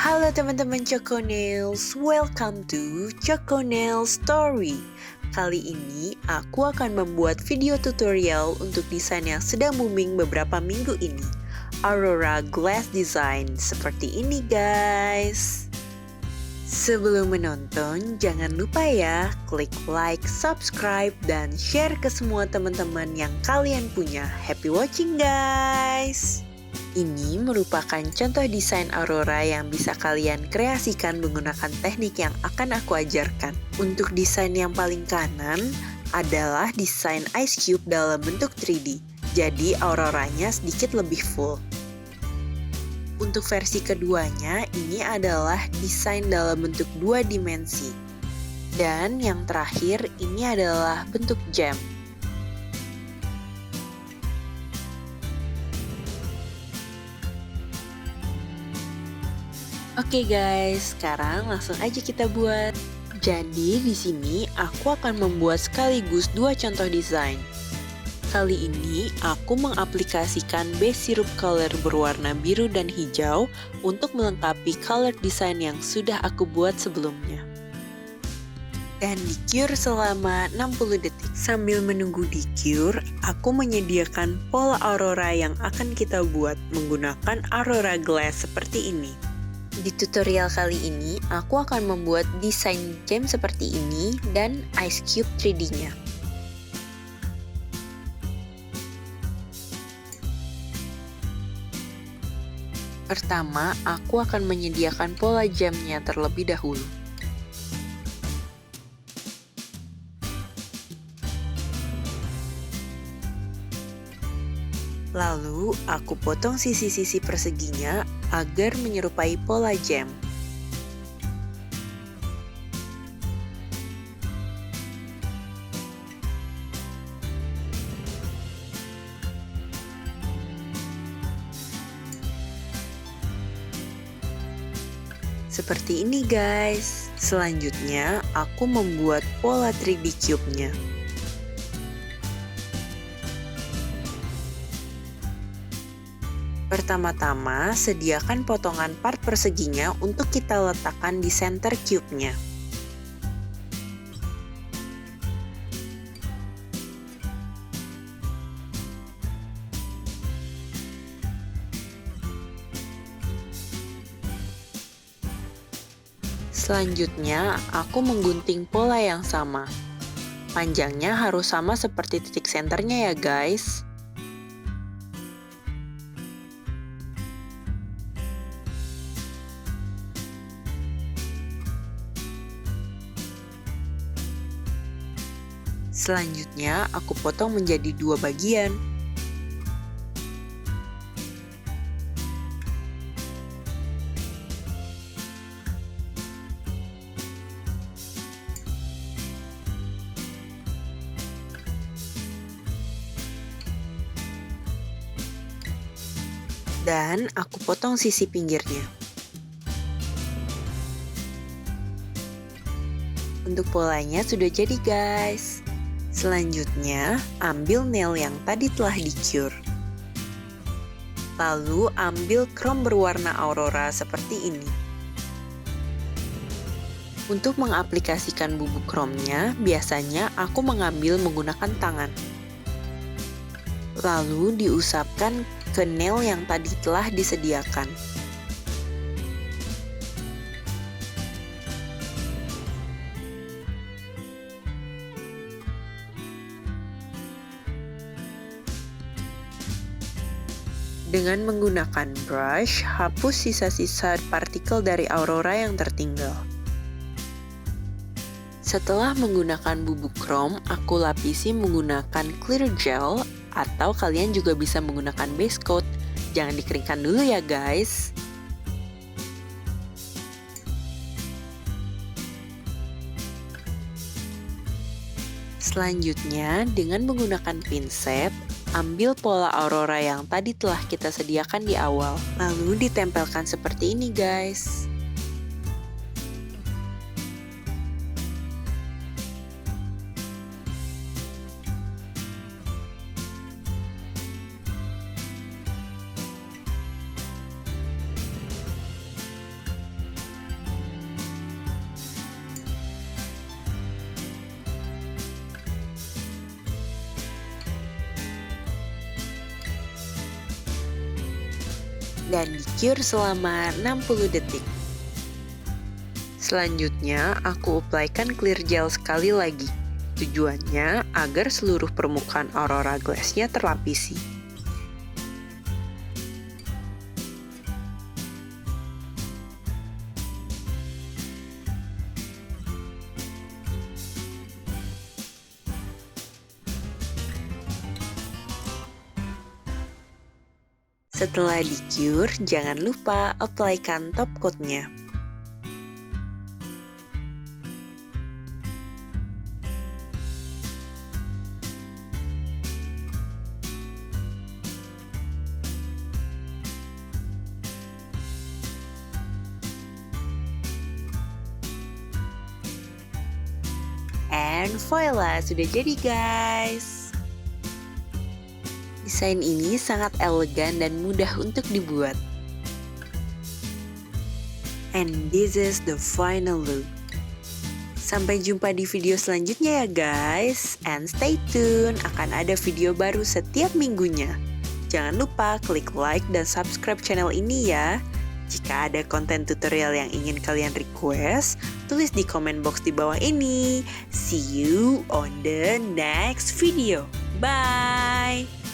Halo teman-teman Choco Nails, welcome to Choco Nails Story. Kali ini aku akan membuat video tutorial untuk desain yang sedang booming beberapa minggu ini, Aurora Glass Design seperti ini guys. Sebelum menonton, jangan lupa ya klik like, subscribe, dan share ke semua teman-teman yang kalian punya. Happy watching guys! Ini merupakan contoh desain Aurora yang bisa kalian kreasikan menggunakan teknik yang akan aku ajarkan. Untuk desain yang paling kanan adalah desain ice cube dalam bentuk 3D, jadi auroranya sedikit lebih full. Untuk versi keduanya, ini adalah desain dalam bentuk 2 dimensi. Dan yang terakhir, ini adalah bentuk gem. Oke guys, sekarang langsung aja kita buat. Jadi di sini aku akan membuat sekaligus 2 contoh desain. Kali ini aku mengaplikasikan base sirup color berwarna biru dan hijau untuk melengkapi color design yang sudah aku buat sebelumnya. Dan di-cure selama 60 detik. Sambil menunggu di-cure, aku menyediakan pola aurora yang akan kita buat menggunakan Aurora Glass seperti ini. Di tutorial kali ini, aku akan membuat desain gem seperti ini dan ice cube 3D-nya. Pertama, aku akan menyediakan pola gemnya terlebih dahulu. Lalu, aku potong sisi-sisi perseginya agar menyerupai pola gem. Seperti ini guys. Selanjutnya, aku membuat pola 3D cube-nya. Pertama-tama, sediakan potongan part perseginya untuk kita letakkan di center cube-nya. Selanjutnya, aku menggunting pola yang sama. Panjangnya harus sama seperti titik senternya ya guys. Selanjutnya, aku potong menjadi 2 bagian. Dan aku potong sisi pinggirnya. Untuk polanya sudah jadi guys. Selanjutnya, ambil nail yang tadi telah di-cure. Lalu ambil chrome berwarna aurora seperti ini. Untuk mengaplikasikan bubuk chrome-nya, biasanya aku mengambil menggunakan tangan. Lalu diusapkan ke nail yang tadi telah disediakan. Dengan menggunakan brush, hapus sisa-sisa partikel dari aurora yang tertinggal. Setelah menggunakan bubuk chrome, aku lapisi menggunakan clear gel atau kalian juga bisa menggunakan base coat. Jangan dikeringkan dulu ya guys. Selanjutnya, dengan menggunakan pinset, ambil pola aurora yang tadi telah kita sediakan di awal, lalu ditempelkan seperti ini guys. dan di-cure selama 60 detik. Selanjutnya, aku apply-kan clear gel sekali lagi. Tujuannya agar seluruh permukaan Aurora Glass-nya terlapisi. Setelah di-cure, jangan lupa apply-kan top coat-nya. And voila, sudah jadi guys! Desain ini sangat elegan dan mudah untuk dibuat. And this is the final look. Sampai jumpa di video selanjutnya ya guys. And stay tune, akan ada video baru setiap minggunya. Jangan lupa klik like dan subscribe channel ini ya. Jika ada konten tutorial yang ingin kalian request, tulis di comment box di bawah ini. See you on the next video. Bye!